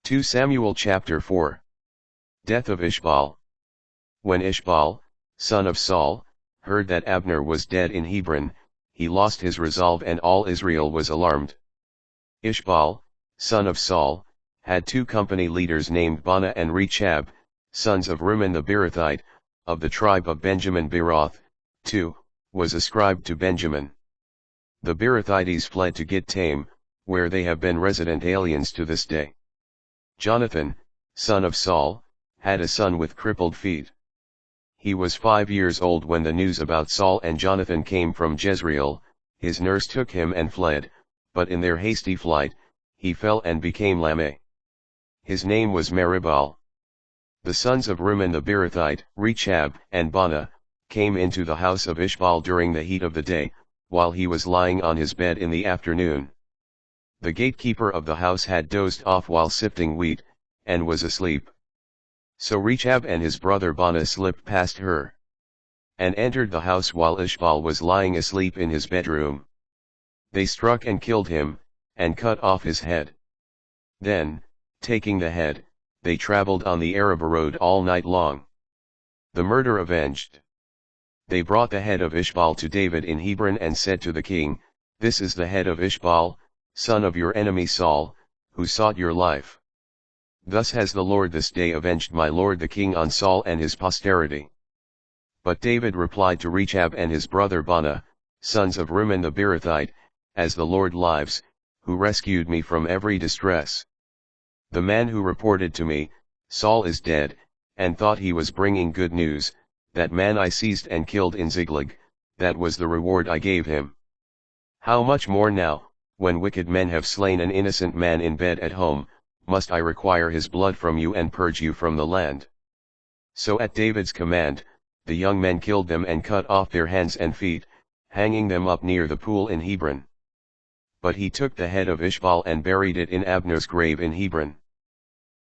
2 Samuel chapter 4. Death of Ishbaal. When Ishbaal, son of Saul, heard that Abner was dead in Hebron, he lost his resolve and all Israel was alarmed. Ishbaal, son of Saul, had two company leaders named Baanah and Rechab, sons of Rimmon the Beerothite, of the tribe of Benjamin. Beeroth, too, was ascribed to Benjamin. The Beerothites fled to Gittaim, where they have been resident aliens to this day. Jonathan, son of Saul, had a son with crippled feet. He was 5 years old when the news about Saul and Jonathan came from Jezreel. His nurse took him and fled, but in their hasty flight, he fell and became lame. His name was Meribbaal. The sons of Rimmon the Beerothite, Rechab and Baanah, came into the house of Ishbaal during the heat of the day, while he was lying on his bed in the afternoon. The gatekeeper of the house had dozed off while sifting wheat, and was asleep. So Rechab and his brother Baanah slipped past her, and entered the house while Ishbaal was lying asleep in his bedroom. They struck and killed him, and cut off his head. Then, taking the head, they traveled on the Arabah road all night long. The murder avenged. They brought the head of Ishbaal to David in Hebron and said to the king, "This is the head of Ishbaal, son of your enemy Saul, who sought your life. Thus has the Lord this day avenged my lord the king on Saul and his posterity." But David replied to Rechab and his brother Baanah, sons of Rimmon the Beerothite, "As the Lord lives, who rescued me from every distress. The man who reported to me, Saul is dead, and thought he was bringing good news, that man I seized and killed in Ziklag, that was the reward I gave him. How much more now, when wicked men have slain an innocent man in bed at home, must I require his blood from you and purge you from the land?" So at David's command, the young men killed them and cut off their hands and feet, hanging them up near the pool in Hebron. But he took the head of Ishbaal and buried it in Abner's grave in Hebron.